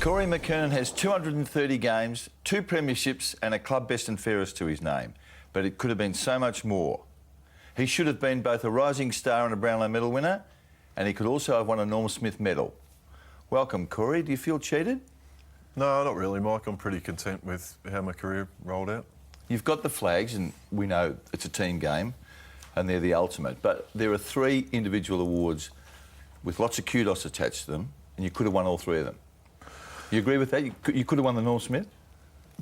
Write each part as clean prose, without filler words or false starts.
Corey McKernan has 230 games, 2 premierships and a club best and fairest to his name. But it could have been so much more. He should have been both a rising star and a Brownlow medal winner, and he could also have won a Norm Smith medal. Welcome, Corey. Do you feel cheated? No, not really, Mike. I'm pretty content with how my career rolled out. You've got the flags, and we know it's a team game, and they're the ultimate. But there are 3 individual awards with lots of kudos attached to them, and you could have won all 3 of them. You agree with that? You could have won the Norm Smith?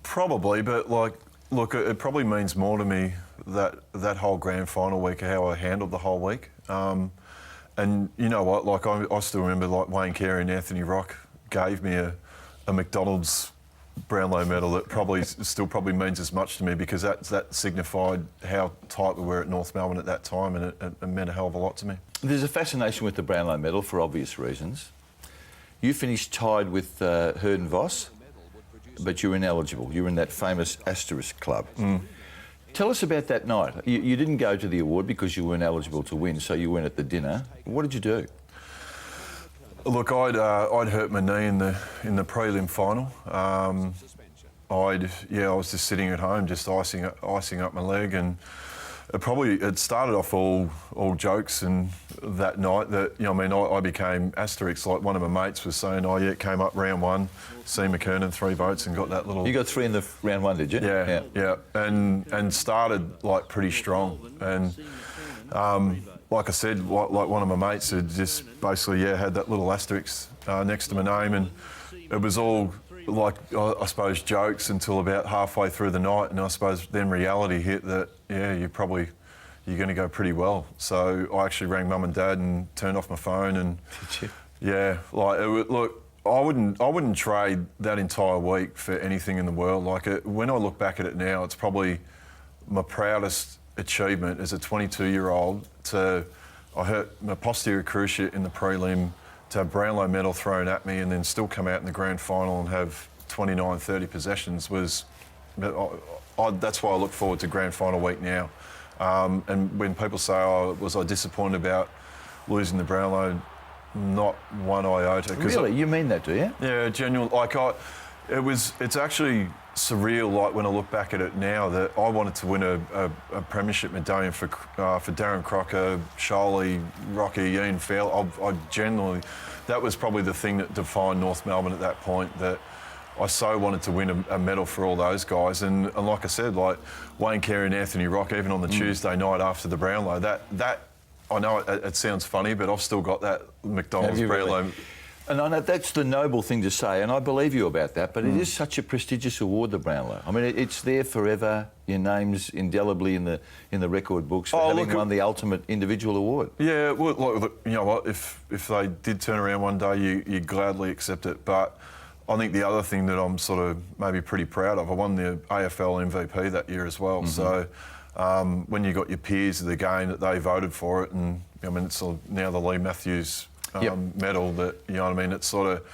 Probably, but look, it probably means more to me that whole grand final week, how I handled the whole week. And you know what? I still remember Wayne Carey and Anthony Rock gave me a McDonald's Brownlow medal that still means as much to me, because that signified how tight we were at North Melbourne at that time, and it meant a hell of a lot to me. There's a fascination with the Brownlow medal for obvious reasons. You finished tied with Heard and Voss, but you were ineligible. You were in that famous Asterisk Club. Tell us about that night. You didn't go to the award because you weren't eligible to win, so you weren't at the dinner. What did you do? Look, I'd hurt my knee in the prelim final. I was just sitting at home, just icing up my leg, and it started off all jokes, and that night that I became Asterix. Like, one of my mates was saying, "Oh yeah, it came up round 1, see McKernan 3 votes and got that little." You got 3 in the round 1, did you? Yeah. And started pretty strong, and like I said, like one of my mates had just basically had that little asterisk next to my name, and it was all I suppose jokes until about halfway through the night, and I suppose then reality hit that you're going to go pretty well. So I actually rang Mum and Dad and turned off my phone, and did you? Look, I wouldn't trade that entire week for anything in the world. When I look back at it now, it's probably my proudest achievement as a 22-year-old. I hurt my posterior cruciate in the prelim, to have Brownlow medal thrown at me and then still come out in the grand final and have 29, 30 possessions was... that's why I look forward to grand final week now. And when people say, was I disappointed about losing the Brownlow? Not one iota. Really? You mean that, do you? Yeah, genuine. It's actually surreal, when I look back at it now, that I wanted to win a premiership medallion for Darren Crocker, Sholey, Rocky, Ian Fowler. That was probably the thing that defined North Melbourne at that point, that I so wanted to win a medal for all those guys. And like I said, Wayne Carey and Anthony Rock, even on the Tuesday night after the Brownlow, that I know it sounds funny, but I've still got that McDonald's Brownlow. Really? And I know that's the noble thing to say, and I believe you about that, but it is such a prestigious award, the Brownlow. I mean, it's there forever. Your name's indelibly in the record books for having won the ultimate individual award. Yeah, well, look, you know what? If they did turn around one day, you gladly accept it. But I think the other thing that I'm sort of maybe pretty proud of, I won the AFL MVP that year as well. So when you got your peers of the game that they voted for it, and it's now the Lee Matthews medal, that, you know what I mean, it's sort of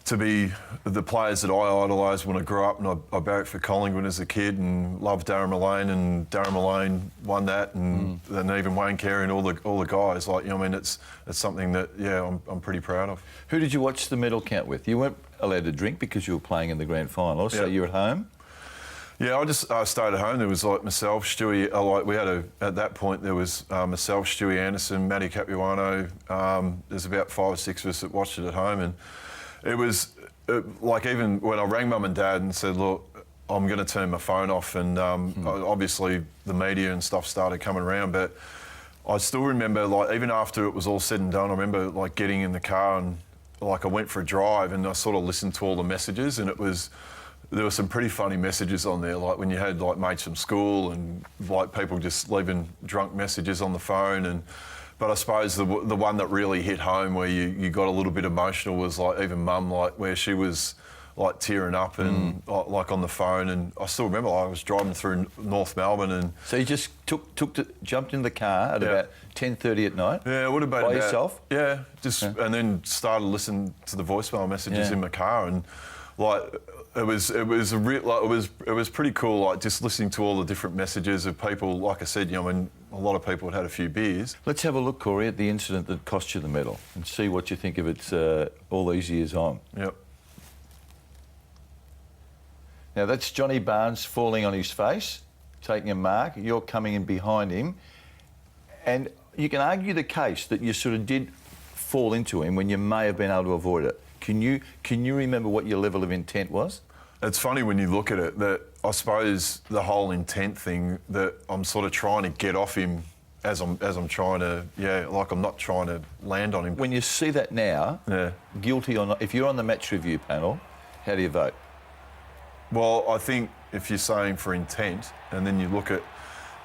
to be the players that I idolised when I grew up, and I barracked for Collingwood as a kid and loved Darren Mullane, and Darren Mullane won that, and then even Wayne Carey and all the guys, it's something that I'm pretty proud of. Who did you watch the medal count with? You weren't allowed to drink because you were playing in the grand final, so you're at home? Yeah, I just stayed at home. There was myself, Stewie. At that point there was myself, Stewie Anderson, Matty Capuano. There's about 5 or 6 of us that watched it at home, and it was even when I rang Mum and Dad and said, "Look, I'm going to turn my phone off," and obviously the media and stuff started coming around, but I still remember, even after it was all said and done, I remember getting in the car and I went for a drive and I sort of listened to all the messages, and there were some pretty funny messages on there, when you had mates from school and people just leaving drunk messages on the phone. But I suppose the one that really hit home, where you got a little bit emotional, was even Mum, where she was tearing up and on the phone. And I still remember I was driving through North Melbourne, and so you just jumped in the car at about 10:30 at night. Yeah, it would have been by yourself. Yeah, and then started listening to the voicemail messages in my car, and it was pretty cool, just listening to all the different messages of people. Like I said, a lot of people had a few beers. Let's have a look, Corey, at the incident that cost you the medal and see what you think of it all these years on. Yep. Now that's Johnny Barnes falling on his face, taking a mark. You're coming in behind him. And you can argue the case that you sort of did fall into him when you may have been able to avoid it. Can you remember what your level of intent was? It's funny when you look at it that I suppose the whole intent thing that I'm sort of trying to get off him as I'm trying to, like I'm not trying to land on him. When you see that now, guilty or not, if you're on the match review panel, how do you vote? Well, I think if you're saying for intent and then you look at,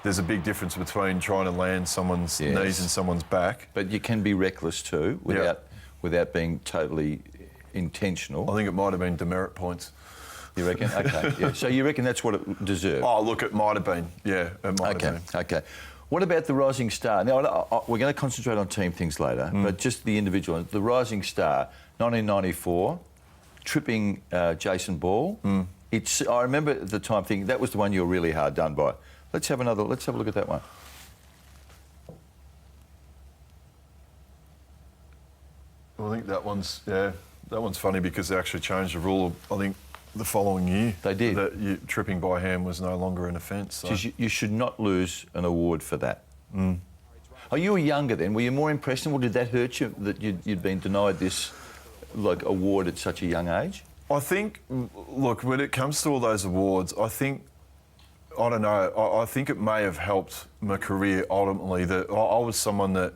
there's a big difference between trying to land someone's knees and someone's back. But you can be reckless too without being totally intentional. I think it might have been demerit points. You reckon? Okay. Yeah. So you reckon that's what it deserved? Oh, look, it might have been. Yeah, it might have been. Okay. What about the Rising Star? Now, we're going to concentrate on team things later, but just the individual. The Rising Star, 1994, tripping Jason Ball. I remember at the time thinking that was the one you were really hard done by. Let's have a look at that one. Well, I think that one's funny because they actually changed the rule, I think, the following year. They did. That tripping by hand was no longer an offence. So. You should not lose an award for that. Oh, you were younger then. Were you more impressionable? Did that hurt you that you'd been denied this award at such a young age? I think, look, when it comes to all those awards, I don't know, I think it may have helped my career ultimately that I was someone that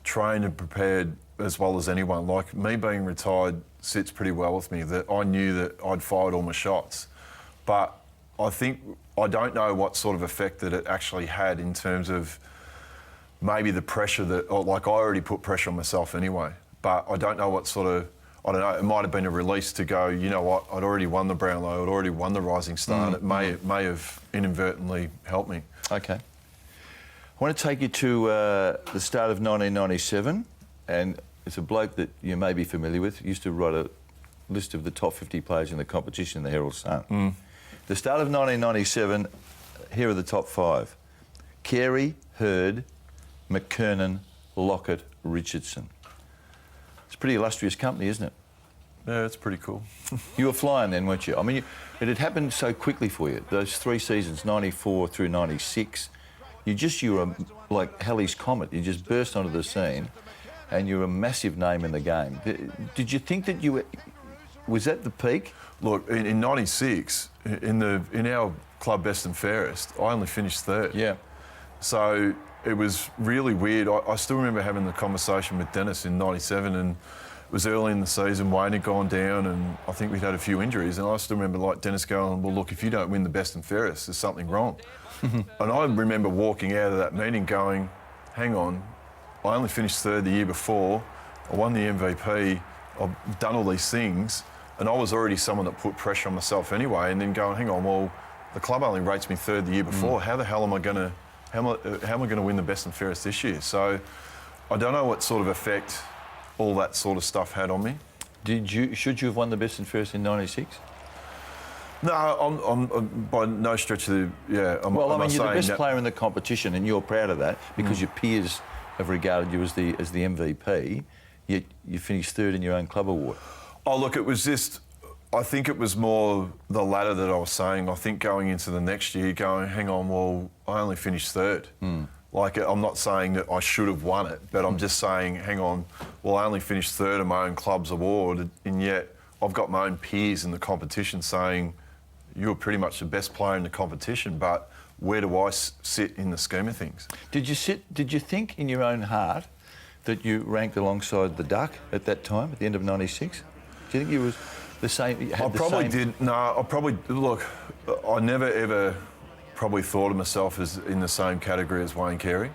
trained and prepared as well as anyone. Like, me being retired sits pretty well with me, that I knew that I'd fired all my shots. But I don't know what sort of effect that it actually had in terms of maybe the pressure that, I already put pressure on myself anyway, but I don't know what sort of, I don't know, it might have been a release to go, you know what, I'd already won the Brownlow, I'd already won the Rising Star, and it may have inadvertently helped me. Okay. I want to take you to the start of 1997, and it's a bloke that you may be familiar with. He used to write a list of the top 50 players in the competition in the Herald Sun. The start of 1997, here are the top 5. Carey, Hurd, McKernan, Lockett, Richardson. It's a pretty illustrious company, isn't it? Yeah, it's pretty cool. You were flying then, weren't you? I mean, it had happened so quickly for you. Those 3 seasons, 94 through 96, you were like Halley's Comet. You just burst onto the scene and you're a massive name in the game. Did you think that you were... Was that the peak? Look, in 96, in our club best and fairest, I only finished 3rd. Yeah. So it was really weird. I still remember having the conversation with Dennis in 97, and it was early in the season. Wayne had gone down and I think we'd had a few injuries, and I still remember Dennis going, well, look, if you don't win the best and fairest, there's something wrong. And I remember walking out of that meeting going, hang on, I only finished 3rd the year before, I won the MVP, I've done all these things, and I was already someone that put pressure on myself anyway, and then going, hang on, well, the club only rates me 3rd the year before, how the hell am I going to... How am I going to win the best and fairest this year? So I don't know what sort of effect all that sort of stuff had on me. Should you have won the best and fairest in 96? No, I'm by no stretch of the... Yeah, well, I mean, you're the best player in the competition and you're proud of that because your peers have regarded you as the MVP, yet you finished 3rd in your own club award. Oh, look, it was just... I think it was more the latter that I was saying. I think going into the next year, going, hang on, well, I only finished 3rd. I'm not saying that I should have won it, but I'm just saying, hang on, well, I only finished 3rd in my own club's award, and yet I've got my own peers in the competition saying, you're pretty much the best player in the competition, but where do I sit in the scheme of things? Did you think in your own heart that you ranked alongside the Duck at that time, at the end of 96? Do you think you was... The same. I probably did. No, look, I never ever probably thought of myself as in the same category as Wayne Carey.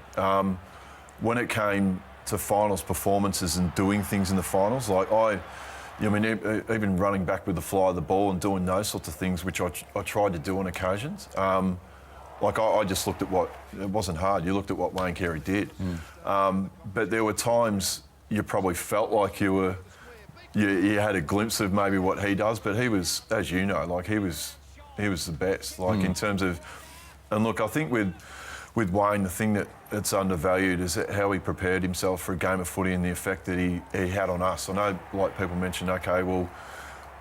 When it came to finals performances and doing things in the finals, even running back with the fly of the ball and doing those sorts of things, which I tried to do on occasions. I just looked at it wasn't hard. You looked at what Wayne Carey did. But there were times you probably felt like you had a glimpse of maybe what he does, but he was, as you know, he was the best. In terms of, and look, I think with Wayne, the thing that's undervalued is how he prepared himself for a game of footy and the effect that he had on us. I know, people mentioned, okay, well,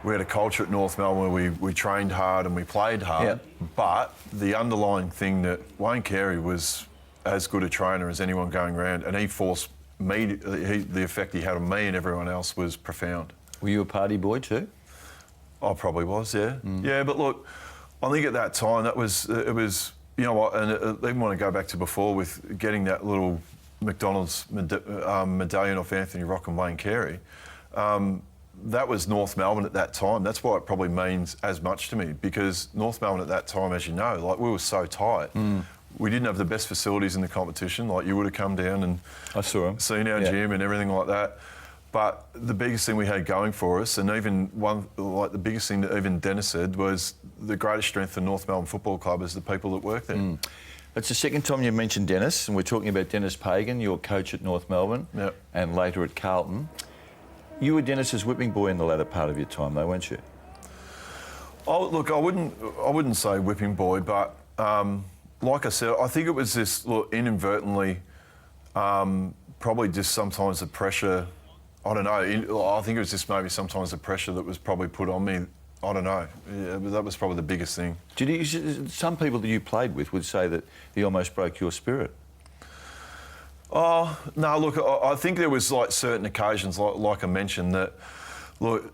we had a culture at North Melbourne where we trained hard and we played hard. But the underlying thing that Wayne Carey was as good a trainer as anyone going around, and he forced me, the effect he had on me and everyone else was profound. Were you a party boy too? I probably was, yeah. Yeah, but look, I think at that time it was, you know what, and even when I go back to before with getting that little McDonald's medallion off Anthony Rock and Wayne Carey, that was North Melbourne at that time. That's why it probably means as much to me, because North Melbourne at that time, as you know, like we were so tight. We didn't have the best facilities in the competition. Like you would have come down and I saw him. Seen our gym and everything like that. But the biggest thing we had going for us, and even the biggest thing that even Dennis said was the greatest strength for North Melbourne Football Club is the people that work there. It's the second time you mentioned Dennis, and we're talking about Dennis Pagan, your coach at North Melbourne, and later at Carlton. You were Dennis's whipping boy in the latter part of your time, though, weren't you? Oh, look, I wouldn't say whipping boy, but like I said, I think it was this inadvertently, probably just sometimes the pressure. I don't know. I think it was just maybe sometimes the pressure that was probably put on me. I don't know. Yeah, that was probably the biggest thing. Some people that you played with would say that he almost broke your spirit. Oh, no, look, I think there was like certain occasions, like I mentioned, that, look,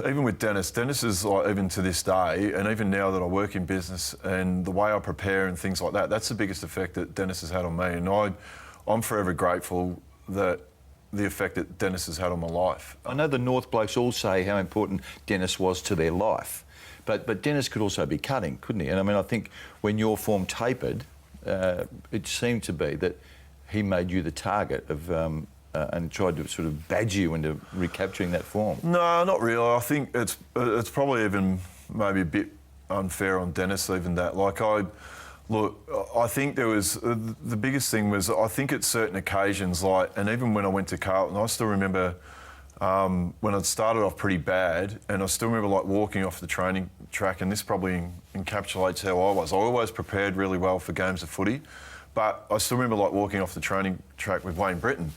even with Dennis is like, even to this day, and even now that I work in business and the way I prepare and things like that, that's the biggest effect that Dennis has had on me. And I'm forever grateful that the effect that Dennis has had on my life. I know the North blokes all say how important Dennis was to their life, but Dennis could also be cutting, couldn't he? And I mean, I think when your form tapered, it seemed to be that he made you the target of and tried to sort of badge you into recapturing that form. No, not really. I think it's probably even maybe a bit unfair on Dennis, even that. Like I think there was the biggest thing was I think at certain occasions, and even when I went to Carlton, I still remember when I'd started off pretty bad, and I still remember walking off the training track, and this probably encapsulates how I was. I always prepared really well for games of footy. But I still remember walking off the training track with Wayne Britton,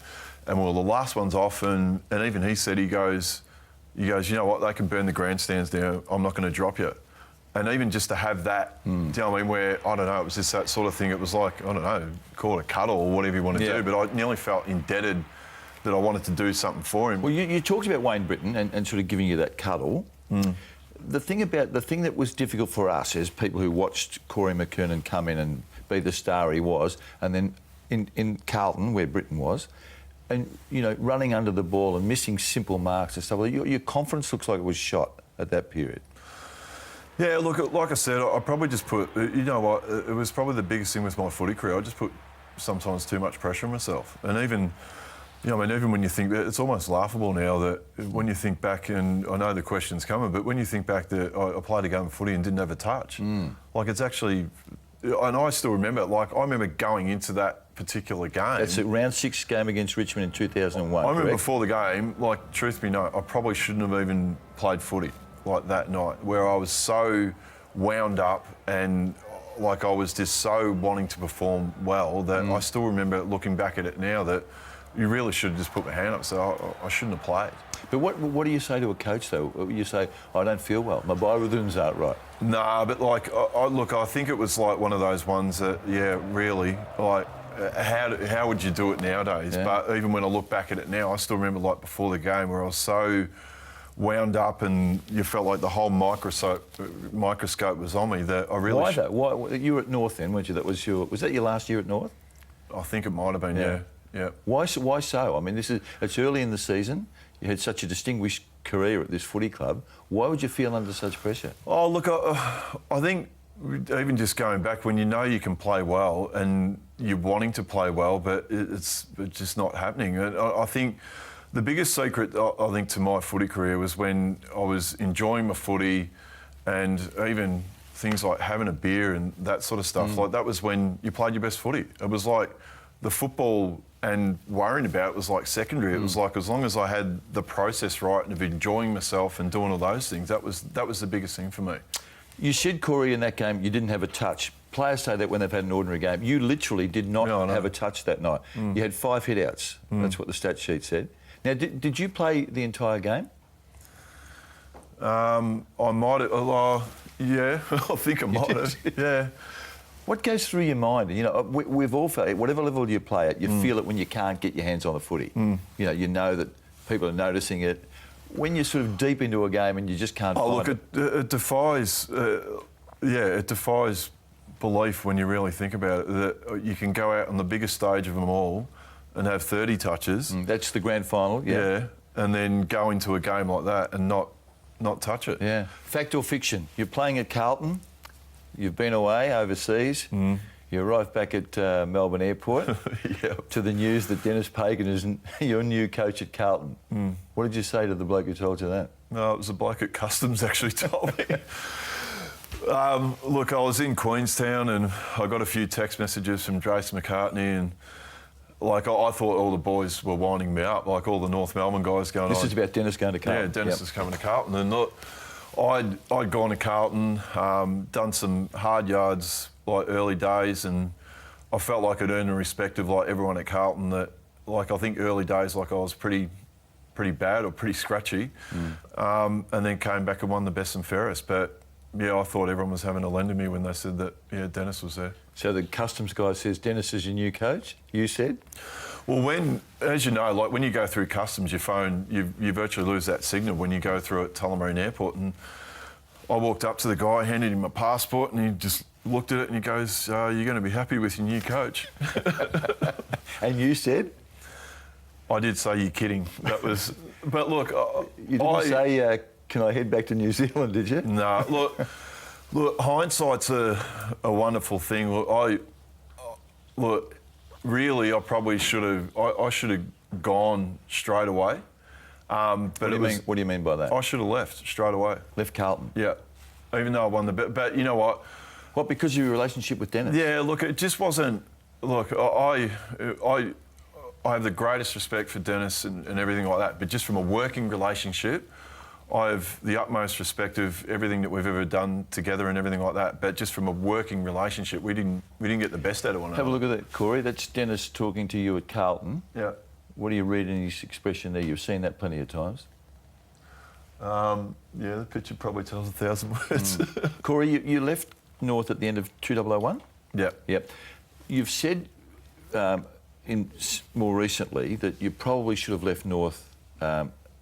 and the last one's off, and even he said, he goes, you know what, they can burn the grandstands down, I'm not going to drop you. And even just to have that, do you know what I mean, where, I don't know, it was just that sort of thing, it was like, I don't know, call it a cuddle or whatever you want to do, but I nearly felt indebted that I wanted to do something for him. Well, you talked about Wayne Britton and sort of giving you that cuddle. The thing that was difficult for us as people who watched Corey McKernan come in and be the star he was, and then in Carlton, where Britton was, and, you know, running under the ball and missing simple marks and stuff, your confidence looks like it was shot at that period. Yeah, look, like I said, I probably just put, you know what, it was probably the biggest thing with my footy career. I just put sometimes too much pressure on myself. And even, you know, I mean, even when you think, it's almost laughable now that when you think back, and I know the question's coming, but when you think back that I played a game of footy and didn't have a touch, like it's actually, and I still remember, I remember going into that particular game. That's a round 6 game against Richmond in 2001, I remember correct? before the game, truth be known, I probably shouldn't have even played footy that night, where I was so wound up and I was just so wanting to perform well that I still remember looking back at it now that you really should have just put my hand up, so I shouldn't have played. But what do you say to a coach, though? You say, I don't feel well, my biorhythms aren't right. Nah, but I think it was one of those ones that, yeah, really, how would you do it nowadays? Yeah. But even when I look back at it now, I still remember before the game where I was so wound up and you felt like the whole microscope was on me that I really... Why though? Why, you were at North then, weren't you? Was that your last year at North? I think it might have been, yeah. Why so? I mean, it's early in the season. You had such a distinguished career at this footy club. Why would you feel under such pressure? Oh, look, I think even just going back, when you know you can play well and you're wanting to play well, but it's just not happening. I think the biggest secret, I think, to my footy career was when I was enjoying my footy and even things like having a beer and that sort of stuff. That was when you played your best footy. It was the football and worrying about it was secondary. It was as long as I had the process right and of enjoying myself and doing all those things, that was the biggest thing for me. You said, Corey, in that game you didn't have a touch. Players say that when they've had an ordinary game. You literally did not have a touch that night. You had 5 hit-outs. That's what the stat sheet said. Now, did you play the entire game? I might have. Yeah, I think I might have. Yeah. What goes through your mind? You know, we've all felt it. Whatever level you play at, you feel it when you can't get your hands on the footy. You know that people are noticing it. When you're sort of deep into a game and you just can't find it. It defies... it defies belief when you really think about it, that you can go out on the biggest stage of them all and have 30 touches. That's the grand final, yeah. And then go into a game like that and not touch it. Yeah. Fact or fiction? You're playing at Carlton. You've been away overseas. You arrived back at Melbourne Airport to the news that Dennis Pagan is your new coach at Carlton. What did you say to the bloke who told you that? No, it was the bloke at Customs actually told me. Look, I was in Queenstown and I got a few text messages from Jason McCartney, and I thought all the boys were winding me up, like all the North Melbourne guys going. This is about Dennis going to Carlton. Yeah, Dennis is coming to Carlton, and look, I'd gone to Carlton, done some hard yards early days, and I felt like I'd earned the respect of everyone at Carlton. That I think early days I was pretty bad or pretty scratchy, and then came back and won the best and fairest. But yeah, I thought everyone was having a lend to me when they said that Dennis was there. So the Customs guy says Dennis is your new coach. You said. Well, as you know, when you go through Customs, your phone, you virtually lose that signal when you go through at Tullamarine Airport. And I walked up to the guy, handed him my passport, and he just looked at it and he goes, "You're going to be happy with your new coach." And you said? I did say, "You're kidding." That was, but look, you didn't say, "Can I head back to New Zealand?" Did you? No. Look, hindsight's a wonderful thing. Look, really, I probably should have. I should have gone straight away. But what do you mean by that? I should have left straight away. Left Carlton? Yeah. Even though I won the bet. But you know what? What, because of your relationship with Dennis? Yeah, look, it just wasn't... Look, I have the greatest respect for Dennis and everything like that, but just from a working relationship, I have the utmost respect of everything that we've ever done together and everything like that. But just from a working relationship, we didn't get the best out of one another. Have a look at that, Corey. That's Dennis talking to you at Carlton. Yeah. What do you read in his expression there? You've seen that plenty of times. Yeah, the picture probably tells 1,000 words. Corey, you left North at the end of 2001? Yeah. Yep. You've said more recently that you probably should have left North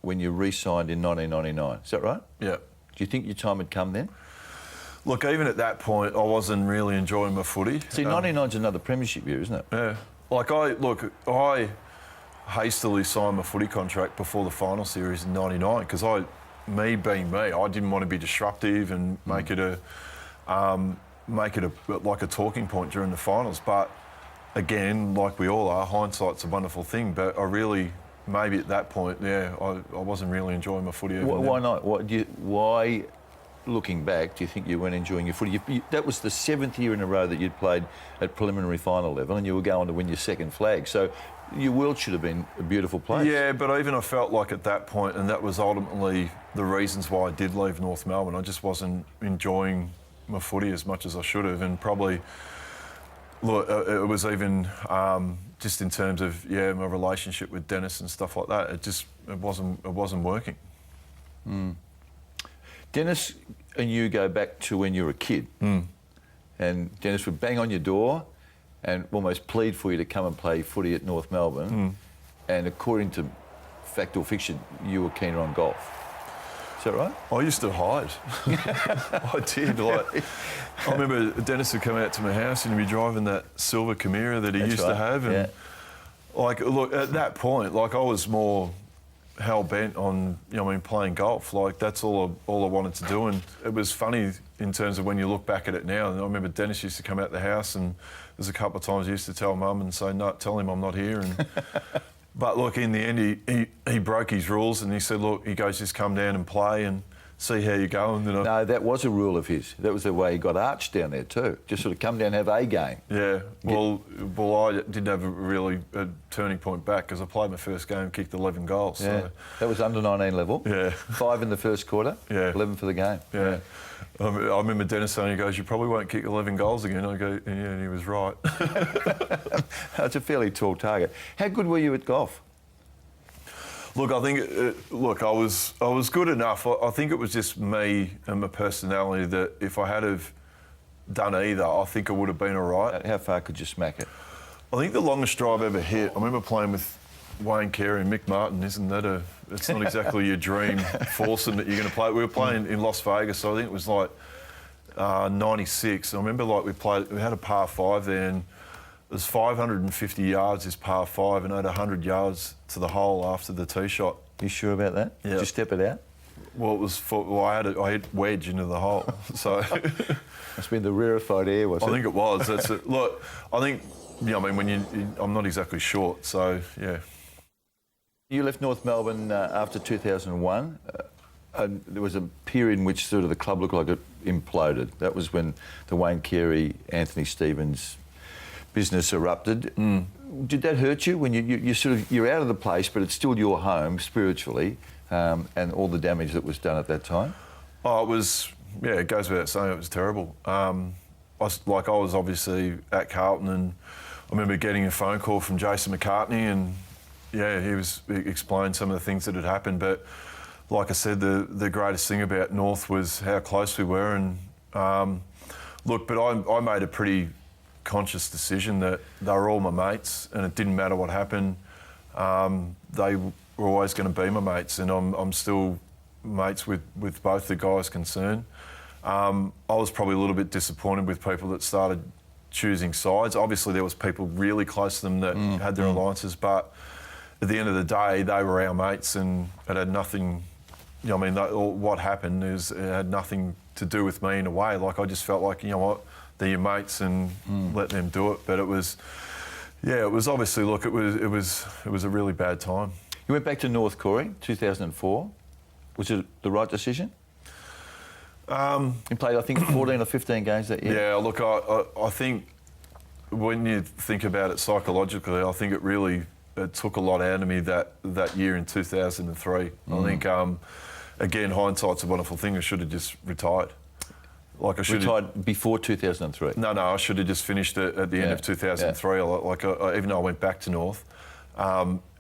when you re-signed in 1999. Is that right? Yeah. Do you think your time had come then? Look, even at that point, I wasn't really enjoying my footy. See, 99's another premiership year, isn't it? Yeah. I hastily signed my footy contract before the final series in 99 because me being me, I didn't want to be disruptive and make it a talking point during the finals. But again, like we all are, hindsight's a wonderful thing. But I really, maybe at that point, I wasn't really enjoying my footy. Why not? Why, looking back, do you think you weren't enjoying your footy? That was the 7th year in a row that you'd played at preliminary final level, and you were going to win your second flag. So your world should have been a beautiful place. Yeah, but even I felt like at that point, and that was ultimately the reasons why I did leave North Melbourne, I just wasn't enjoying my footy as much as I should have. And probably, look, it was even just in terms of, my relationship with Dennis and stuff like that, it wasn't working. Dennis and you go back to when you were a kid. And Dennis would bang on your door and almost plead for you to come and play footy at North Melbourne. And according to fact or fiction, you were keener on golf. Is that right? I used to hide. I did. I remember Dennis would come out to my house and he'd be driving that silver Camaro that he used to have. And look, at that point, I was more hell-bent on, playing golf. That's all I wanted to do. And it was funny in terms of when you look back at it now. And I remember Dennis used to come out the house and there's a couple of times he used to tell Mum and say, "No, tell him I'm not here." And but look, in the end, he broke his rules and he said, "Look," he goes, "just come down and play and see how you go." And then no, that was a rule of his. That was the way he got arched down there too. Just sort of come down and have a game. Yeah. Well, I didn't have a turning point back because I played my first game, kicked 11 goals. Yeah. So. That was under 19 level. Yeah. 5 in the first quarter. Yeah. 11 for the game. Yeah. I remember Dennis saying, he goes, "You probably won't kick 11 goals again." I go, "Yeah," and he was right. That's a fairly tall target. How good were you at golf? Look, I think, I was good enough. I think it was just me and my personality that if I had have done either, I think it would have been all right. How far could you smack it? I think the longest drive ever hit, I remember playing with Wayne Carey and Mick Martin. Isn't that it's not exactly your dream foursome that you're going to play. We were playing in Las Vegas, so I think it was like 96. I remember we had a par 5 there, and it was 550 yards this par 5, and I had 100 yards to the hole after the tee shot. You sure about that? Yeah. Did you step it out? Well, I hit wedge into the hole, so... Must be the rarefied air, was it? I think it was. That's it. Look, I think, I'm not exactly short, so, yeah. You left North Melbourne after 2001. And there was a period in which sort of the club looked like it imploded. That was when the Wayne Carey, Anthony Stevens business erupted. Did that hurt you when you're out of the place, but it's still your home spiritually, and all the damage that was done at that time? Oh, it was. Yeah, it goes without saying, it was terrible. I was obviously at Carlton, and I remember getting a phone call from Jason McCartney, and he explained some of the things that had happened. But like I said, the greatest thing about North was how close we were. And but I made a pretty conscious decision that they were all my mates, and it didn't matter what happened. They were always going to be my mates, and I'm still mates with both the guys concerned. I was probably a little bit disappointed with people that started choosing sides. Obviously, there was people really close to them that had their alliances, but at the end of the day, they were our mates, and it had nothing. What happened it had nothing to do with me in a way. Like, I just felt like, you know what, they're your mates, and let them do it. But it was obviously. Look, it was a really bad time. You went back to North, Corey, 2004. Was it the right decision? You played, I think, 14 or 15 games that year. Yeah, look, I think when you think about it psychologically, I think it took a lot out of me that year in 2003. I think, again, hindsight's a wonderful thing. I should have just retired. Like, I should retired before 2003? No, I should have just finished it at the end of 2003. Yeah. Even though I went back to North,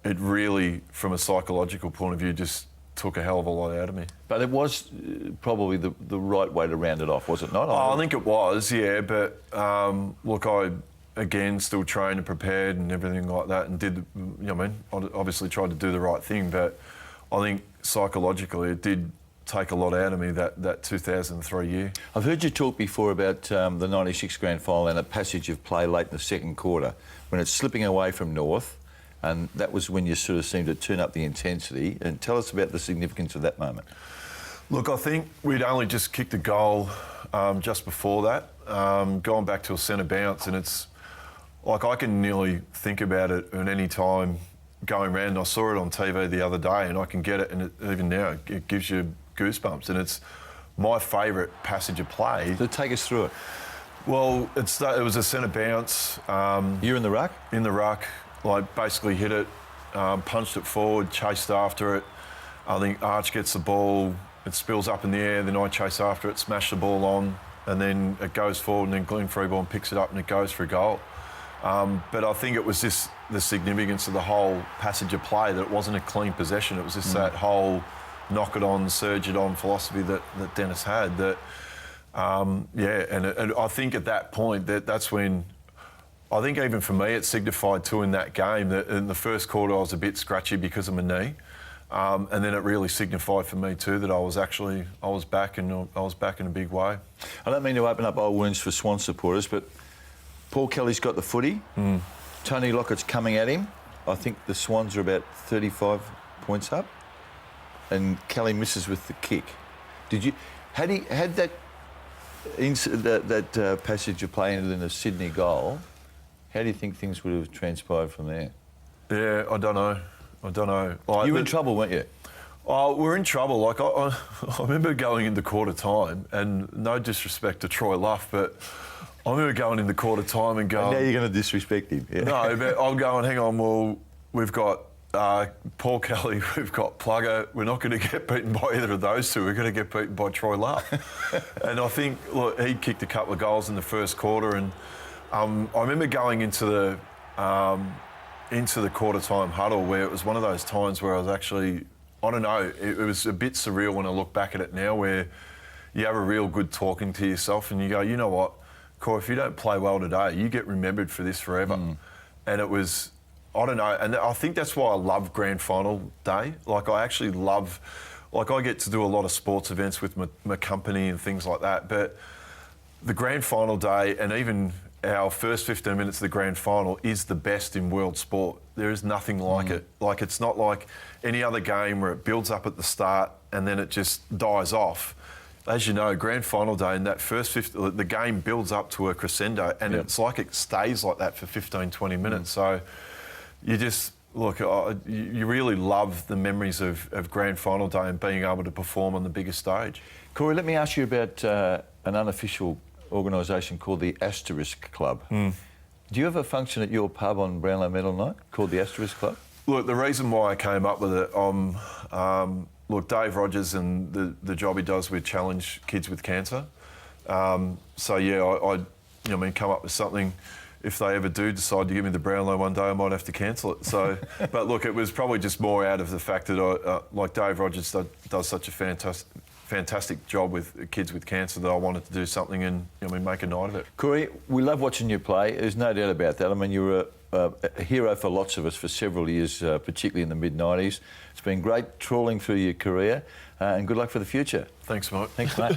it really, from a psychological point of view, just took a hell of a lot out of me. But it was probably the right way to round it off, was it not? I think it was, yeah. But look, I again still trained and prepared and everything like that, and did. I obviously tried to do the right thing. But I think psychologically, it did take a lot out of me that 2003 year. I've heard you talk before about the '96 grand final and a passage of play late in the second quarter when it's slipping away from North. And that was when you sort of seemed to turn up the intensity. And tell us about the significance of that moment. Look, I think we'd only just kicked a goal just before that, going back to a centre bounce. And it's like, I can nearly think about it at any time going round. I saw it on TV the other day, and I can get it, and even now it gives you goosebumps. And it's my favourite passage of play. So take us through it. Well, it was a centre bounce. You're in the ruck? In the ruck. Like, basically hit it, punched it forward, chased after it. I think Arch gets the ball, it spills up in the air, then I chase after it, smash the ball on, and then it goes forward, and then Glenn Freeborn picks it up and it goes for a goal. But I think it was just the significance of the whole passage of play, that it wasn't a clean possession. It was just that whole knock it on, surge it on philosophy that Dennis had. That, and I think at that point, that's when... I think even for me, it signified too in that game that in the first quarter I was a bit scratchy because of my knee, and then it really signified for me too that I was back, and I was back in a big way. I don't mean to open up old wounds for Swan supporters, but Paul Kelly's got the footy. Tony Lockett's coming at him. I think the Swans are about 35 points up, and Kelly misses with the kick. Had that passage of play ended in a Sydney goal? How do you think things would have transpired from there? Yeah, I don't know. You were in trouble, weren't you? Oh, we're in trouble. Like, I remember going into quarter time, and no disrespect to Troy Luff, but I remember going into quarter time and going... And now you're going to disrespect him. Yeah. No, but I'm going, hang on, well, we've got Paul Kelly, we've got Plugger. We're not going to get beaten by either of those two. We're going to get beaten by Troy Luff. And I think, look, he kicked a couple of goals in the first quarter, and I remember going into into the quarter-time huddle where it was one of those times where I was actually, I don't know, it was a bit surreal when I look back at it now, where you have a real good talking to yourself and you go, you know what, Corey, if you don't play well today, you get remembered for this forever. And it was, I don't know, and I think that's why I love grand final day. Like, I actually love, like, I get to do a lot of sports events with my company and things like that, but the grand final day and even our first 15 minutes of the grand final is the best in world sport. There is nothing like it. Like, it's not like any other game where it builds up at the start and then it just dies off. As you know, grand final day and that first 50, the game builds up to a crescendo and it's like it stays like that for 15, 20 minutes. So you just, look, you really love the memories of grand final day and being able to perform on the biggest stage. Corey, let me ask you about an unofficial organisation called the Asterisk Club. Do you have a function at your pub on Brownlow Medal night called the Asterisk Club? Look, the reason why I came up with it, look, Dave Rogers and the job he does with Challenge Kids with Cancer. So yeah, I mean, come up with something. If they ever do decide to give me the Brownlow one day, I might have to cancel it. So, but look, it was probably just more out of the fact that like Dave Rogers does such a fantastic job with kids with cancer that I wanted to do something and make a night of it. Corey, we love watching you play. There's no doubt about that. I mean, you were a hero for lots of us for several years, particularly in the mid-90s. It's been great trawling through your career and good luck for the future. Thanks, mate. Thanks, mate.